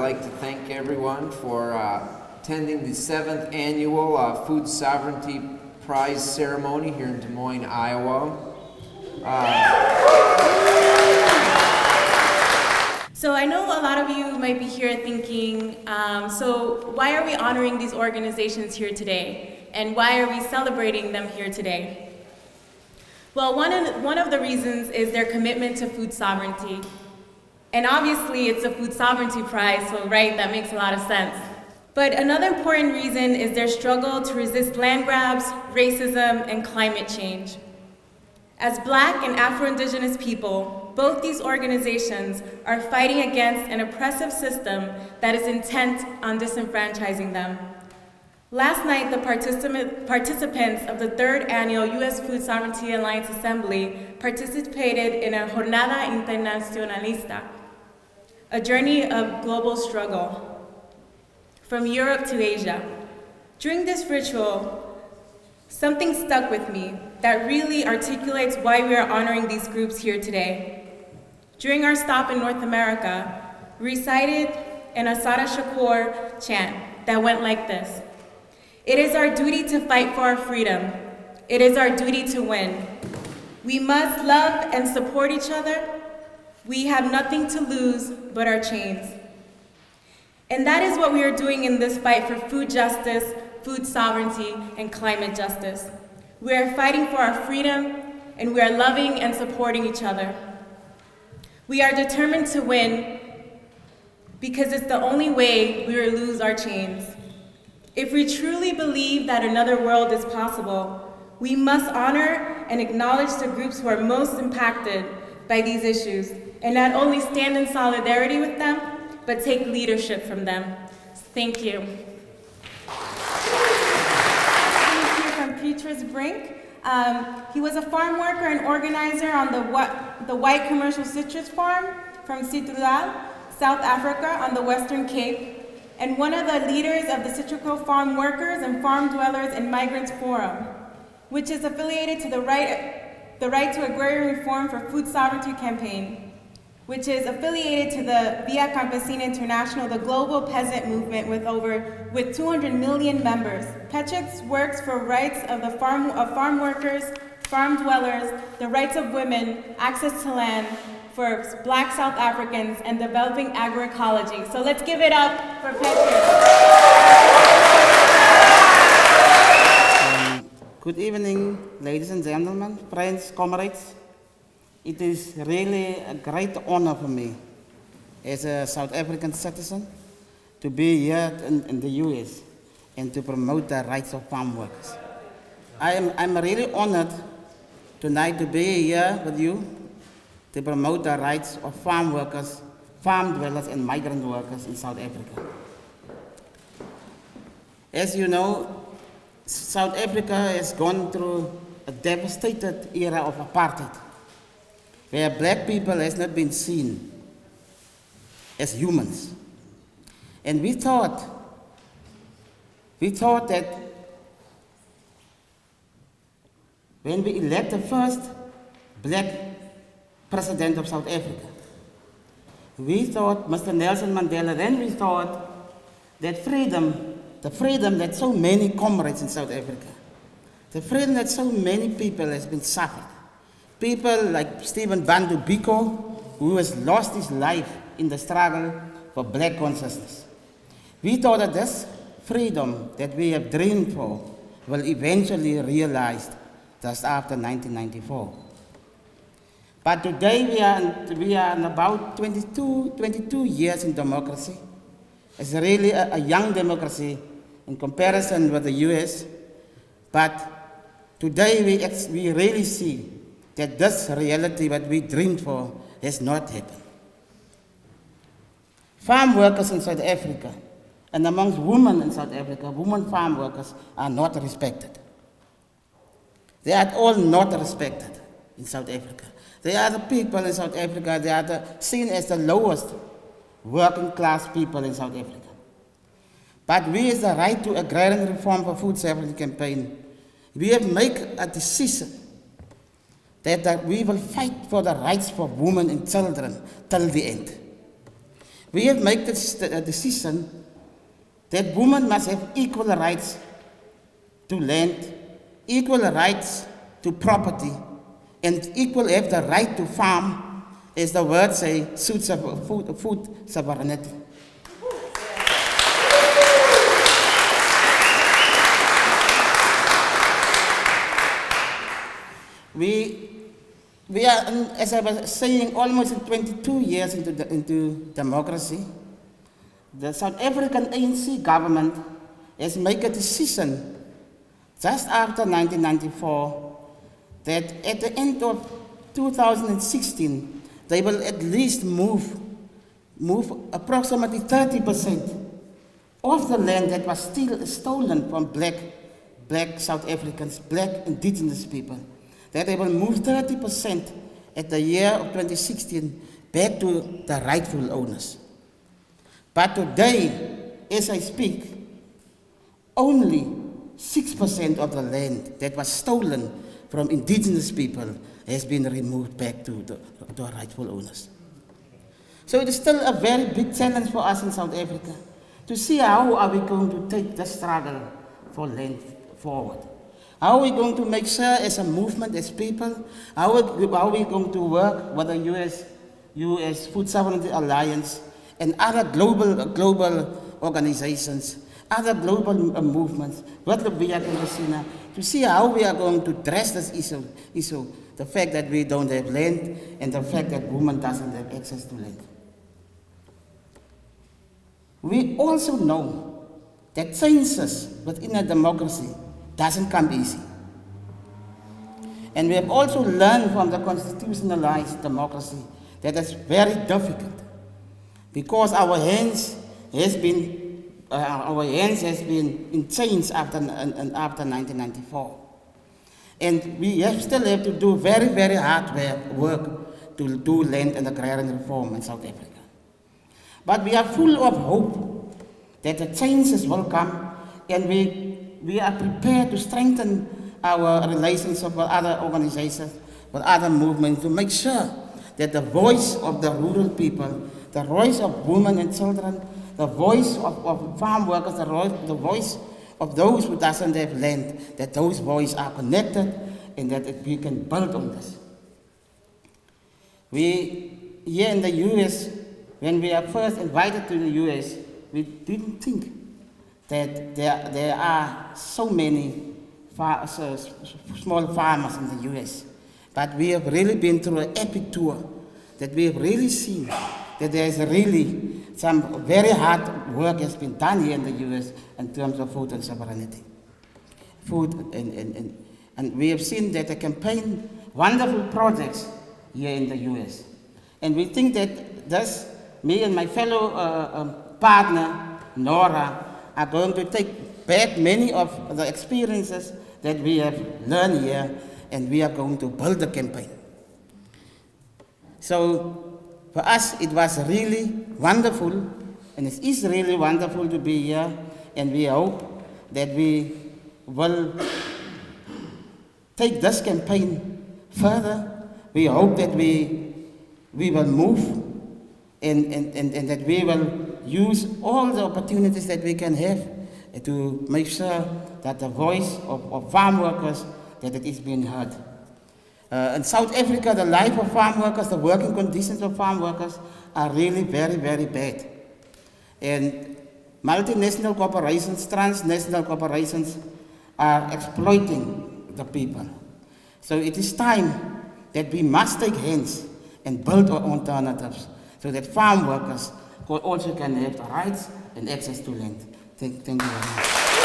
like to thank everyone for attending the 7th annual Food Sovereignty Prize ceremony here in Des Moines, Iowa. So I know a lot of you might be here thinking, so why are we honoring these organizations here today? And why are we celebrating them here today? Well, one of the reasons is their commitment to food sovereignty. And obviously it's a food sovereignty prize, so right, that makes a lot of sense. But another important reason is their struggle to resist land grabs, racism, and climate change. As Black and Afro-Indigenous people, both these organizations are fighting against an oppressive system that is intent on disenfranchising them. Last night, the participants of the 3rd Annual U.S. Food Sovereignty Alliance Assembly participated in a Jornada Internacionalista, a journey of global struggle, from Europe to Asia. During this ritual, something stuck with me that really articulates why we are honoring these groups here today. During our stop in North America, we recited an Asada Shakur chant that went like this: "It is our duty to fight for our freedom. It is our duty to win. We must love and support each other. We have nothing to lose but our chains." And that is what we are doing in this fight for food justice, food sovereignty, and climate justice. We are fighting for our freedom, and we are loving and supporting each other. We are determined to win because it's the only way we will lose our chains. If we truly believe that another world is possible, we must honor and acknowledge the groups who are most impacted by these issues, and not only stand in solidarity with them, but take leadership from them. Thank you. From Petrus Brink. He was a farm worker and organizer on the White Commercial Citrus Farm from Citrusal, South Africa on the Western Cape, and one of the leaders of the Citrico Farm Workers and Farm Dwellers and Migrants Forum, which is affiliated to the Right to Agrarian Reform for Food Sovereignty campaign, which is affiliated to the Via Campesina International, the global peasant movement with 200 million members. Petrus works for rights of farm workers, farm dwellers, the rights of women, access to land for Black South Africans, and developing agroecology. So let's give it up for Petrus. Good evening, ladies and gentlemen, friends, comrades. It is really a great honor for me as a South African citizen to be here in the US and to promote the rights of farm workers. I'm really honored tonight to be here with you to promote the rights of farm workers, farm dwellers, and migrant workers in South Africa. As you know, South Africa has gone through a devastated era of apartheid, where Black people has not been seen as humans. And we thought that when we elect the first Black president of South Africa, we thought, Mr. Nelson Mandela, then we thought that the freedom that so many comrades in South Africa, the freedom that so many people has been suffered. People like Stephen Bantu Biko, who has lost his life in the struggle for Black consciousness. We thought that this freedom that we have dreamed for will eventually realized just after 1994. But today we are in about 22 years in democracy. It's really a young democracy in comparison with the US. But today we really see that this reality that we dreamed for has not happened. Farm workers in South Africa, and amongst women in South Africa, women farm workers are not respected. They are all not respected in South Africa. They are the people in South Africa, they are seen as the lowest working class people in South Africa. But we, as the Right to Agrarian Reform for Food Sovereignty campaign, we have made a decision that we will fight for the rights for women and children till the end. We have made a decision that women must have equal rights to land, equal rights to property, and equal have the right to farm, as the words say, food sovereignty. We are, as I was saying, almost 22 years into democracy. The South African ANC government has made a decision just after 1994 that at the end of 2016, they will at least move approximately 30% of the land that was still stolen from black South Africans, black indigenous people, that they will move 30% at the year of 2016 back to the rightful owners. But today, as I speak, only 6% of the land that was stolen from indigenous people has been removed back to the rightful owners. So it is still a very big challenge for us in South Africa to see how are we going to take the struggle for land forward. How are we going to make sure as a movement, as people, how are we going to work with the US Food Sovereignty Alliance and other global organizations, other global movements, with the Via Campesina, to see how we are going to address this issue, the fact that we don't have land and the fact that women doesn't have access to land. We also know that changes within a democracy doesn't come easy. And we have also learned from the constitutionalized democracy that it's very difficult because our hands has been in chains after 1994. And we still have to do very, very hard work to do land and agrarian reform in South Africa. But we are full of hope that the changes will come, and we are prepared to strengthen our relationship with other organizations, with other movements, to make sure that the voice of the rural people, the voice of women and children, the voice of farm workers, the voice of those who doesn't have land, that those voices are connected and that we can build on this. We, here in the US, when we are first invited to the US, we didn't think that there are so many small farmers in the US. But we have really been through an epic tour, that we have really seen that there is really some very hard work has been done here in the US in terms of food and sovereignty. And we have seen that the campaign, wonderful projects here in the US. And we think that this, me and my fellow partner, Nora, are going to take back many of the experiences that we have learned here, and we are going to build the campaign. So for us, it was really wonderful, and it is really wonderful to be here, and we hope that we will take this campaign further. We hope that we will move and that we will use all the opportunities that we can have to make sure that the voice of farm workers, that it is being heard. In South Africa, the life of farm workers, the working conditions of farm workers are really very, very bad. And multinational corporations, transnational corporations are exploiting the people. So it is time that we must take hands and build our alternatives so that farm workers also can have the rights and access to land. Thank you very much.